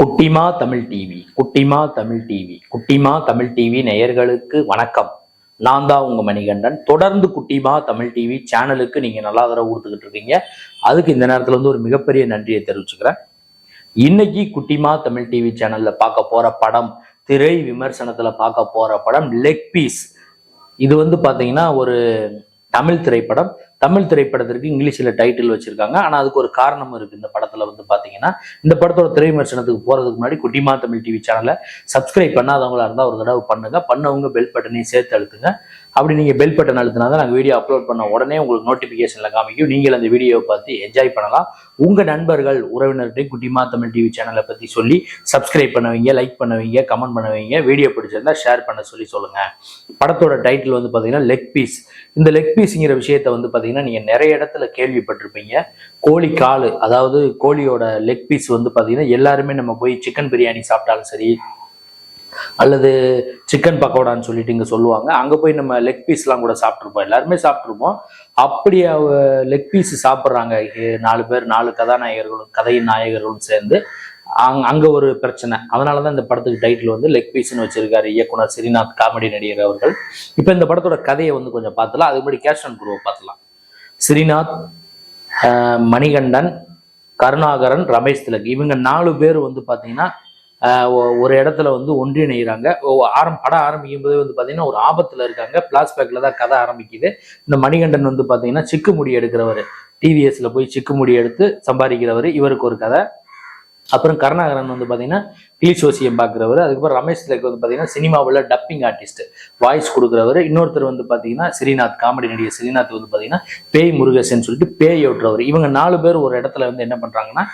குட்டிமா தமிழ் டிவி குட்டிமா தமிழ் டிவி நேயர்களுக்கு வணக்கம். நான் தான் உங்க மணிகண்டன். தொடர்ந்து குட்டிமா தமிழ் டிவி சேனலுக்கு நீங்க நல்லா ஆதரவு கொடுத்துக்கிட்டு இருக்கீங்க. அதுக்கு இந்த நேரத்துல ஒரு மிகப்பெரிய நன்றியை தெரிவிச்சுக்கிறேன். இன்னைக்கு குட்டிமா தமிழ் டிவி சேனல்ல பார்க்க போற படம், திரை விமர்சனத்துல பார்க்க போற படம் லெக் பீஸ். இது பாத்தீங்கன்னா ஒரு தமிழ் திரைப்படத்திற்கு இங்கிலீஷ்ல டைட்டில் வச்சிருக்காங்க. ஆனா அதுக்கு ஒரு காரணம் இருக்கு. இந்த படத்துல பாத்தீங்கன்னா, இந்த படத்தோட திரை விமர்சனத்துக்கு போறதுக்கு முன்னாடி குட்டிமா தமிழ் டிவி சேனலை சப்ஸ்கிரைப் பண்ணாதவங்களா இருந்தா ஒரு தடவை பண்ணுங்க. பண்ணவங்க பெல் பட்டனையும் சேர்த்து அழுத்துங்க. அப்படி நீங்க பெல் பட்டன் அழுத்தினாதான் நாங்கள் வீடியோ அப்லோட் பண்ண உடனே உங்களுக்கு நோட்டிபிகேஷன்ல காமிக்கும். நீங்கள் அந்த வீடியோவை பார்த்து என்ஜாய் பண்ணலாம். உங்க நண்பர்கள் உறவினர்கிட்ட குட்டிமா தமிழ் டிவி சேனலை பத்தி சொல்லி சப்ஸ்கிரைப் பண்ணுவீங்க, லைக் பண்ணுவீங்க, கமெண்ட் பண்ணுவீங்க. வீடியோ பிடிச்சிருந்தா ஷேர் பண்ண சொல்லுங்க. படத்தோட டைட்டில் பாத்தீங்கன்னா லெக் பீஸ். இந்த லெக் பீஸ்ங்கிற விஷயத்த பாத்தீங்கன்னா நீங்க நிறைய இடத்துல கேள்விப்பட்டிருப்பீங்க. கோழி காலு, அதாவது கோழியோட லெக் பீஸ் பாத்தீங்கன்னா எல்லாருமே நம்ம போய் சிக்கன் பிரியாணி சாப்பிட்டாலும் சரி, அல்லது சிக்கன் பக்கோடான்னு சொல்லிட்டு இங்க சொல்லுவாங்க. அங்க போய் நம்ம லெக் பீஸ் எல்லாம் கூட சாப்பிட்டுருப்போம், எல்லாருமே சாப்பிட்டுருப்போம். அப்படி லெக் பீஸ் சாப்பிட்றாங்க 4 பேர், 4 கதாநாயகர்களும் கதையின் நாயகர்களும் சேர்ந்து. அங்க ஒரு பிரச்சனை. அதனாலதான் இந்த படத்துக்கு டைட்டில் லெக் பீஸ்ன்னு வச்சிருக்காரு இயக்குனர் ஸ்ரீநாத், காமெடி நடிகர் அவர்கள். இப்ப இந்த படத்தோட கதையை கொஞ்சம் பார்த்துலாம். அதுக்கு முன்னாடி கேஸ்ட் அண்ட் குரூவை பார்த்துலாம். ஸ்ரீநாத், மணிகண்டன், கருணாகரன், ரமேஷ் திலக், இவங்க 4 பேர் பாத்தீங்கன்னா ஒரு இடத்துல ஒன்றிணைகிறாங்க. படம் ஆரம்பிக்கும் போது பாத்தீங்கன்னா ஒரு ஆபத்துல இருக்காங்க. பிளாஸ்பேக்ல தான் கதை ஆரம்பிக்குது. இந்த மணிகண்டன் பாத்தீங்கன்னா சிக்கு முடி எடுக்கிறவர், டிவிஎஸ்ல போய் சிக்கு முடி எடுத்து சம்பாதிக்கிறவர், இவருக்கு ஒரு கதை. அப்புறம் கருணாகரன் பாத்தீங்கன்னா கிளிசோசியம் பார்க்குறவர். அதுக்கப்புறம் ரமேஷ் திலக் பாத்தீங்கன்னா சினிமாவில் டப்பிங் ஆர்டிஸ்ட், வாய்ஸ் கொடுக்குறவர். இன்னொருத்தர் பாத்தீங்கன்னா ஸ்ரீநாத், காமெடி நடிகர் ஸ்ரீநாத் பாத்தீங்கன்னா பேய் முருகேசன் சொல்லிட்டு பேய் ஓட்டுறவர். இவங்க 4 பேர் ஒரு இடத்துல என்ன பண்றாங்கன்னா,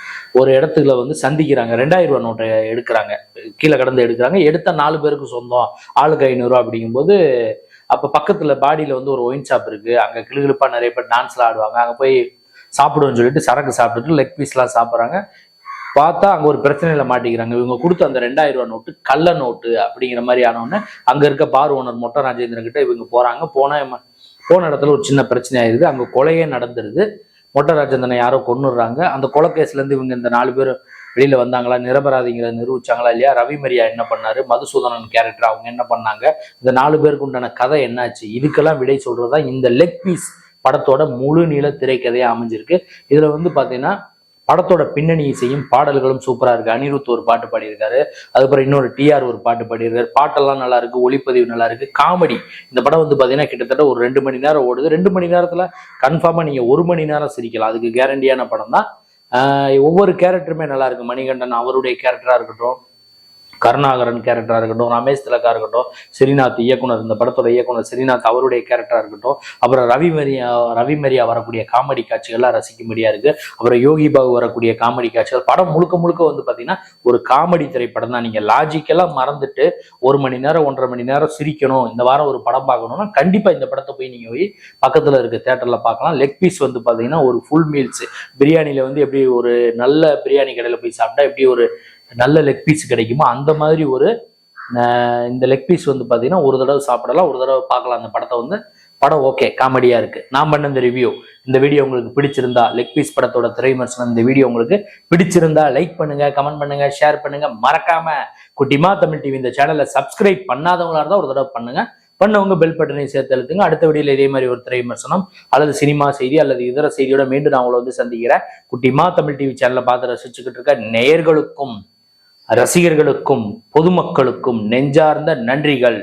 ஒரு இடத்துல சந்திக்கிறாங்க. 2000 ரூபாய் நோட்டை எடுக்கிறாங்க, கீழே கடந்து எடுக்கிறாங்க. எடுத்த 4 பேருக்கு சொந்தம், ஆளுக்கு 500 ரூபா அப்படிங்கும்போது, அப்ப பக்கத்துல பாடியில ஒரு ஒயின் ஷாப் இருக்கு. அங்க கிளுகிழுப்பா நிறைய பேர் டான்ஸ்லாம் ஆடுவாங்க. அங்க போய் சாப்பிடுவோம்னு சொல்லிட்டு சரக்கு சாப்பிட்டுட்டு லெக் பீஸ் எல்லாம் சாப்பிட்றாங்க. பார்த்தா அங்க ஒரு பிரச்சனையில மாட்டிக்கிறாங்க. இவங்க கொடுத்த அந்த 2000 ரூபாய் நோட்டு கள்ள நோட்டு அப்படிங்கிற மாதிரி ஆனவுடனே அங்க இருக்க பார் ஓனர் மொட்டை ராஜேந்திரன் கிட்ட இவங்க போறாங்க. போன இடத்துல ஒரு சின்ன பிரச்சனை ஆயிருது. அங்க கொலையே நடந்துருது. மொட்டை ராஜேந்திரனை யாரோ கொன்னுடுறாங்க. அந்த கொலை கேஸ்ல இருந்து இவங்க இந்த 4 பேர் வெளியில வந்தாங்களா, நிரபராதிங்கிறத நிரூபிச்சாங்களா இல்லையா, ரவி மரியா என்ன பண்ணாரு, மதுசூதனன் கேரக்டர் அவங்க என்ன பண்ணாங்க, இந்த 4 பேருக்கு உண்டான கதை என்னாச்சு, இதுக்கெல்லாம் விடை சொல்றதா இந்த லெக் பீஸ் படத்தோட முழு நீள திரைக்கதையா அமைஞ்சிருக்கு. இதுல பாத்தீங்கன்னா படத்தோட பின்னணி இசையும் பாடல்களும் சூப்பரா இருக்கு. அனிருத் ஒரு பாட்டு பாடியிருக்காரு. அதுக்கப்புறம் இன்னொரு டிஆர் ஒரு பாட்டு பாடியிருக்காரு. பாட்டெல்லாம் நல்லா இருக்கு, ஒளிப்பதிவு நல்லா இருக்கு, காமெடி. இந்த படம் பாத்தீங்கன்னா கிட்டத்தட்ட ஒரு 2 மணி நேரம் ஓடுது. 2 மணி நேரத்துல கன்ஃபார்மா நீங்க 1 மணி நேரம் சிரிக்கலாம். அதுக்கு கேரண்டியான படம் தான். ஒவ்வொரு கேரக்டருமே நல்லா இருக்கு. மணிகண்டன் அவருடைய கேரக்டரா இருக்கட்டும், கருணாகரன் கேரக்டரா இருக்கட்டும், ரமேஷ் திலக்கா இருக்கட்டும், ஸ்ரீநாத் இயக்குனர், இந்த படத்தோட இயக்குனர் ஸ்ரீநாத் அவருடைய கேரக்டரா இருக்கட்டும், அப்புறம் ரவி மரியா வரக்கூடிய காமெடி காட்சிகள்லாம் ரசிக்கும்படியா இருக்கு. அப்புறம் யோகி பாபு வரக்கூடிய காமெடி காட்சிகள். படம் முழுக்க பாத்தீங்கன்னா ஒரு காமெடி திரைப்படம் தான். நீங்க லாஜிக்கெல்லாம் மறந்துட்டு 1 மணி நேரம் 1.5 மணி நேரம் சிரிக்கணும், இந்த வாரம் ஒரு படம் பார்க்கணும்னா கண்டிப்பா இந்த படத்தை போய் நீங்க போய் பக்கத்துல இருக்க தியேட்டர்ல பார்க்கலாம். லெக் பீஸ் பாத்தீங்கன்னா ஒரு ஃபுல் மீல்ஸ். பிரியாணியில எப்படி ஒரு நல்ல பிரியாணி கடையில போய் சாப்பிட்டா எப்படி ஒரு நல்ல லெக் பீஸ் கிடைக்குமோ அந்த மாதிரி இந்த லெக் பீஸ் பாத்தீங்கன்னா ஒரு தடவை சாப்பிடலாம், ஒரு தடவை பார்க்கலாம். அந்த படத்தை படம் ஓகே, காமெடியா இருக்கு. நான் பண்ண இந்த ரிவ்யூ, இந்த வீடியோ உங்களுக்கு பிடிச்சிருந்தா, லெக் பீஸ் படத்தோட திரை விமர்சனம் இந்த வீடியோ உங்களுக்கு பிடிச்சிருந்தா லைக் பண்ணுங்க, கமெண்ட் பண்ணுங்க, ஷேர் பண்ணுங்க. மறக்காம குட்டிமா தமிழ் டிவி இந்த சேனலை சப்ஸ்கிரைப் பண்ணாதவங்களா இருந்தா ஒரு தடவை பண்ணுங்க. பண்ணவங்க பெல் பட்டனை சேர்த்து அழுத்துங்க. அடுத்த வீடியோல இதே மாதிரி ஒரு திரை விமர்சனம் அல்லது சினிமா செய்தி அல்லது இதர செய்தியோட மீண்டும் நான் உங்களை சந்திக்கிறேன். குட்டிமா தமிழ் டிவி சேனலை பார்த்து ரசிச்சுக்கிட்டு இருக்க நேயர்களுக்கும் ரசிகர்களுக்கும் பொதுமக்களுக்கும் நெஞ்சார்ந்த நன்றிகள்.